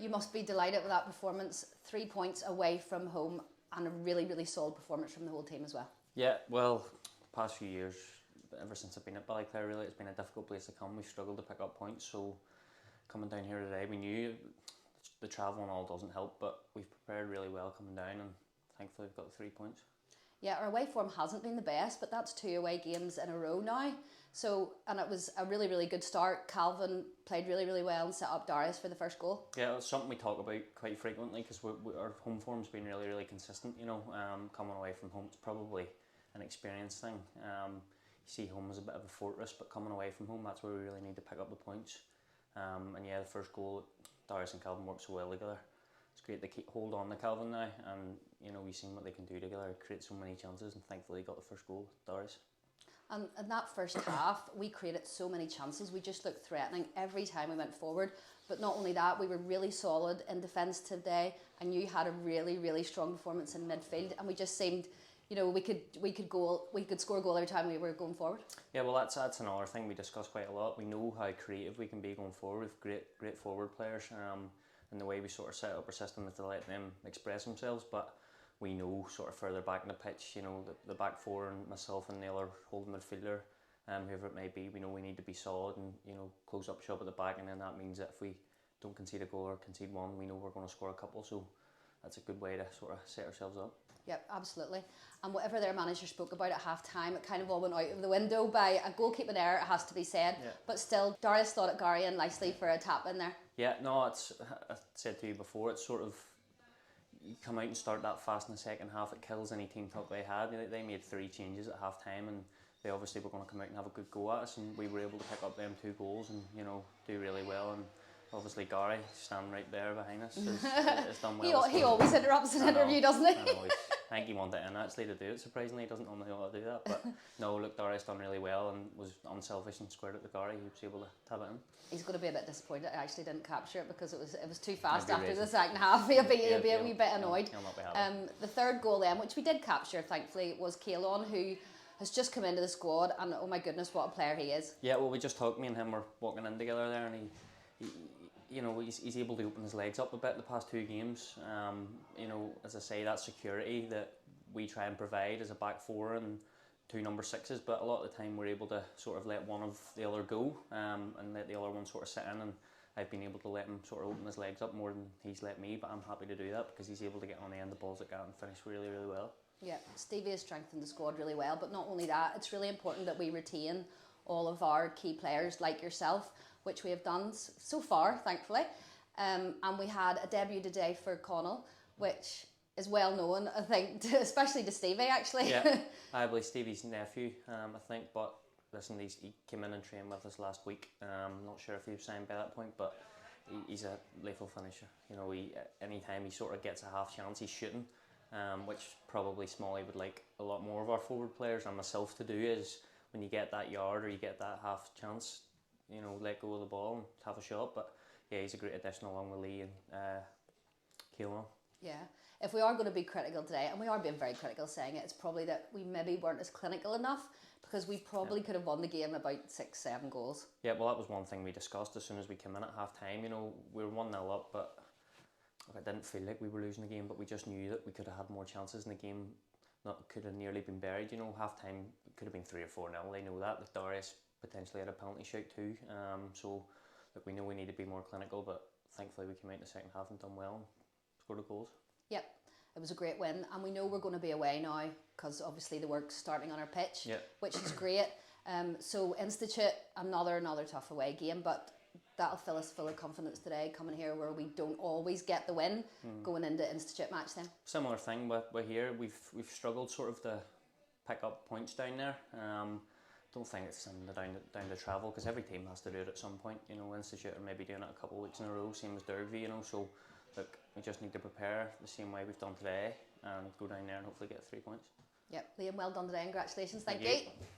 You must be delighted with that performance. 3 points away from home and a really, really solid performance from the whole team as well. Yeah, well, past few years, ever since I've been at Ballyclare, really, it's been a difficult place to come. We've struggled to pick up points, so coming down here today, we knew the travel and all doesn't help, but we've prepared really well coming down, and thankfully we've got the 3 points. Yeah, our away form hasn't been the best, but that's 2 away games in a row now. So, and it was a really, really good start. Calvin played really, really well and set up Darius for the first goal. Yeah, it's something we talk about quite frequently because our home form's been really, really consistent. You know, coming away from home, it's probably an experience thing. You see home as a bit of a fortress, but coming away from home, that's where we really need to pick up the points. And yeah, the first goal, Darius and Calvin work so well together. It's great to keep hold on to Calvin now, and you know, we've seen what they can do together, create so many chances, and thankfully got the first goal, Darius. And in that first half, we created so many chances. We just looked threatening every time we went forward. But not only that, we were really solid in defence today, and you had a really, really strong performance in midfield. And we just seemed, you know, we could score a goal every time we were going forward. Yeah, well, that's another thing we discuss quite a lot. We know how creative we can be going forward with great forward players. And the way we sort of set up our system is to let them express themselves, but we know sort of further back in the pitch, you know, the back four and myself and the other holding midfielder, whoever it may be, we know we need to be solid and, you know, close up shop at the back, and then that means that if we don't concede a goal or concede one, we know we're going to score a couple, so that's a good way to sort of set ourselves up. Yep, absolutely. And whatever their manager spoke about at half time, it kind of all went out of the window by a goalkeeping error, it has to be said. Yeah. But still, Darius thought it Gary and nicely for a tap in there. Yeah, no, it's, I said to you before, it's sort of, you come out and start that fast in the second half, it kills any team talk they had. They made 3 changes at half time, and they obviously were going to come out and have a good go at us, and we were able to pick up them 2 goals and, you know, do really well. And obviously Gary, standing right there behind us, has done well. He always interrupts an interview, doesn't he? I think he wanted in actually to do it, surprisingly. He doesn't normally want to do that, but no, look, Darius done really well and was unselfish and squared it to Gary. He was able to tap it in. He's going to be a bit disappointed I actually didn't capture it because it was too fast after the second half. He'll be a wee bit annoyed. He'll not be happy. The third goal then, which we did capture thankfully, was Kalon, who has just come into the squad, and oh my goodness, what a player he is. Yeah, well, we just talked, me and him were walking in together there, and he you know, he's able to open his legs up a bit the past 2 games. You know, as I say, that security that we try and provide as a back four and 2 number 6s, but a lot of the time we're able to sort of let one of the other go, and let the other one sort of sit in, and I've been able to let him sort of open his legs up more than he's let me, but I'm happy to do that because he's able to get on the end of the balls like that and finish really, really well. Yeah, Stevie has strengthened the squad really well, but not only that, it's really important that we retain all of our key players like yourself, which we have done so far, thankfully. And we had a debut today for Connell, which is well known, I think, especially to Stevie, actually. Yeah, I believe Stevie's nephew, I think, but listen, he came in and trained with us last week. Not sure if he was signed by that point, but he's a lethal finisher. You know, anytime he sort of gets a half chance, he's shooting, which probably Smalley would like a lot more of our forward players and myself to do, is when you get that yard or you get that half chance, you know, let go of the ball and have a shot. But yeah, he's a great addition along with Lee and Keelan. Yeah, if we are going to be critical today, and we are being very critical saying it, it's probably that we maybe weren't as clinical enough, because we probably could have won the game about 6-7 goals. Yeah, well, that was one thing we discussed as soon as we came in at half time. You know, we were 1-0 up, but it didn't feel like we were losing the game, but we just knew that we could have had more chances in the game. Could have nearly been buried. You know, half time could have been 3 or 4-0. They know that. Like Darius potentially had a penalty shout too. So look, we know we need to be more clinical, but thankfully we came out in the second half and done well and scored the goals. Yep, it was a great win, and we know we're going to be away now because obviously the work's starting on our pitch, which is great. So Institute, another tough away game, but that'll fill us full of confidence today, coming here where we don't always get the win, going into Institute match then. Similar thing with here, we've struggled sort of to pick up points down there. Don't think it's down to travel, because every team has to do it at some point. You know, Institute are maybe doing it a couple of weeks in a row, same as Dergview, you know, so look, we just need to prepare the same way we've done today and go down there and hopefully get 3 points. Yep, Liam, well done today, congratulations, thank you.